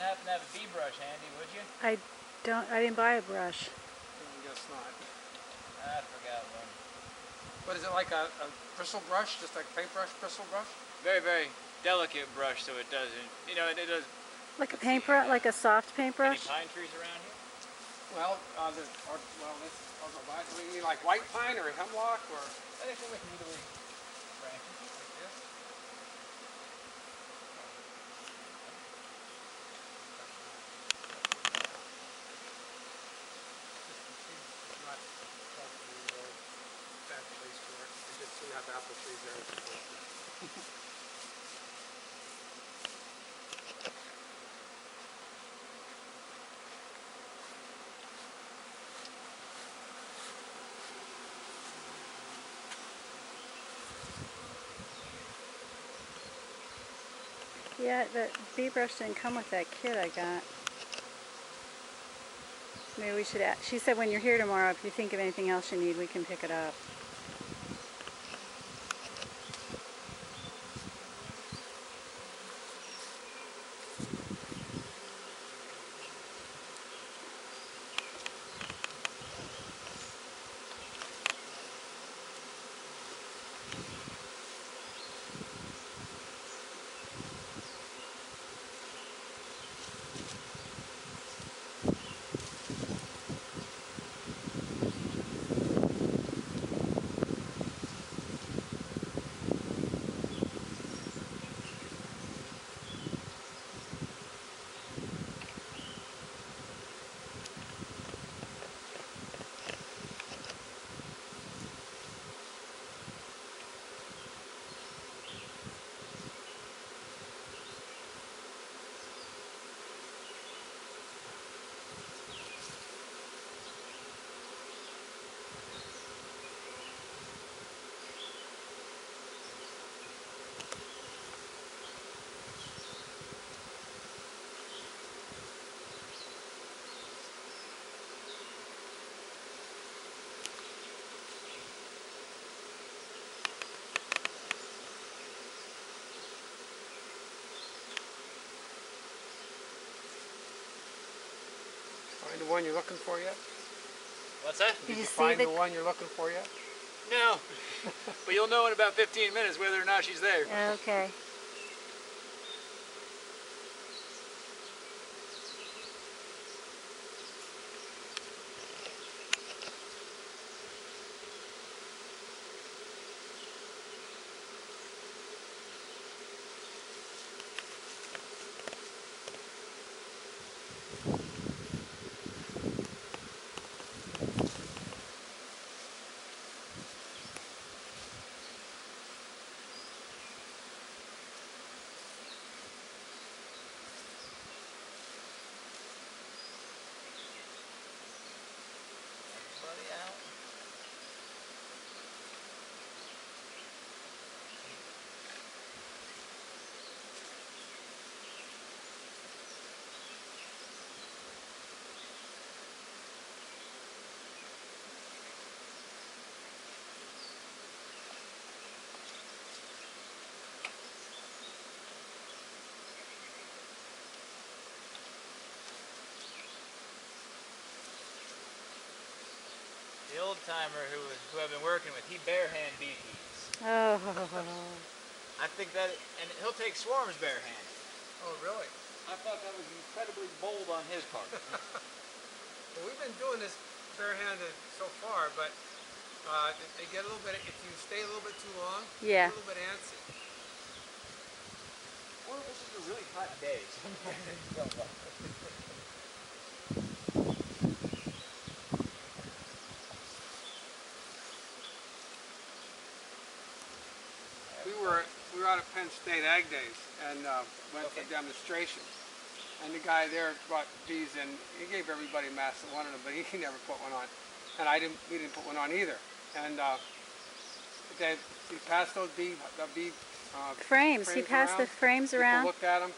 wouldn't happen to have a bee brush handy, would you? I didn't buy a brush. I guess not. I forgot one. What is it, like a bristle brush? Just like a paintbrush bristle brush? Very, very delicate brush, so it doesn't, you know, it does. Like a paintbrush, like a soft paintbrush? Any pine trees around here? Well, you mean like white pine or hemlock or? Anything with needly branches like this. Not probably a bad place for it. I just do have apple trees there. Yeah, the bee brush didn't come with that kit I got. Maybe we should she said when you're here tomorrow, if you think of anything else you need, we can pick it up. Find the one you're looking for yet? What's that? Did you find the one you're looking for yet? No. But you'll know in about 15 minutes whether or not she's there. Okay. Everybody out. The old timer who I've been working with, he barehand bee keeps. Oh. I think that, and he'll take swarms barehanded. Oh, really? I thought that was incredibly bold on his part. Well, we've been doing this barehanded so far, but they get a little bit, if you stay a little bit too long, Yeah. a little bit antsy. Or this is a really hot day. We were out at Penn State Ag Days and went for a demonstration. And the guy there brought bees in. He gave everybody a mass that wanted them, but he never put one on. And we didn't put one on either. And he passed those bee Frames. He passed the frames around. People looked at them.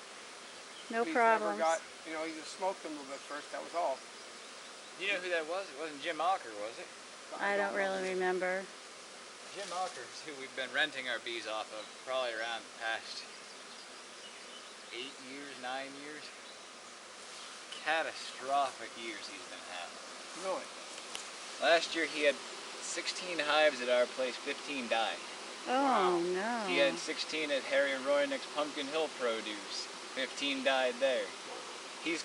No Bees problems. never got, he just smoked them a little bit first. That was all. Do you know who that was? It wasn't Jim Alker, was it? I don't really remember. Jim Alker is who we've been renting our bees off of probably around the past 8 years, 9 years. catastrophic years he's been having. Really? Last year he had 16 hives at our place, 15 died. Oh, no. He had 16 at Harry Roynick's Pumpkin Hill Produce, 15 died there. He's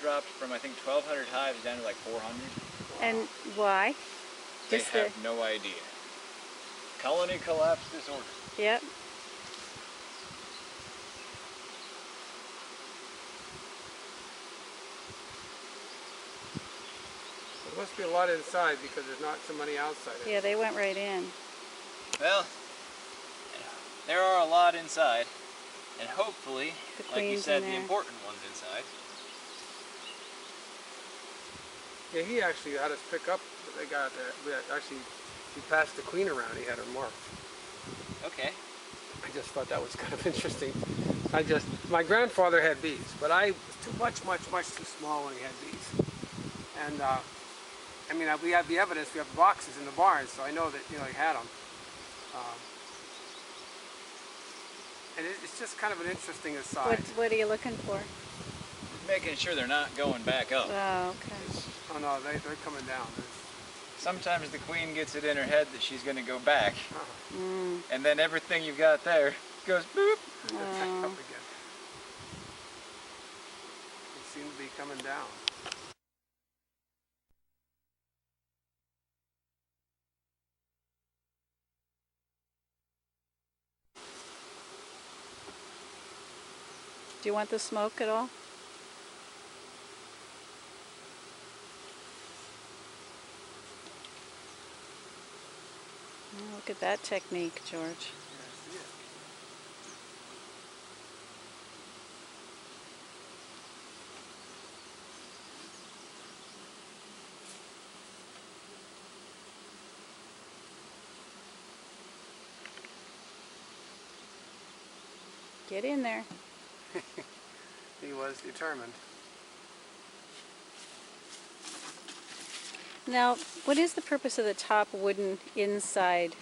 dropped from I think 1,200 hives down to like 400. And why? They Just have no idea. Colony collapse disorder. Yep. There must be a lot inside because there's not so many outside. Yeah, they went right in. Well, there are a lot inside, and hopefully, The like you queen's said, in the there. important ones inside. Yeah, he actually had us pick up. They got actually. He passed the queen around. He had her marked. Okay. I just thought that was kind of interesting. My grandfather had bees, but I was too much too small when he had bees. And I mean, we have the evidence. We have boxes in the barn, so I know that he had them. And it's just kind of an interesting aside. What are you looking for? Making sure they're not going back up. Oh, okay. Oh no, they're coming down. Sometimes the queen gets it in her head that she's going to go back, Mm. and then everything you've got there goes boop. Back Oh. up again. They seem to be coming down. Do you want the smoke at all? Oh, look at that technique, George. Get in there. He was determined. Now, what is the purpose of the top wooden inside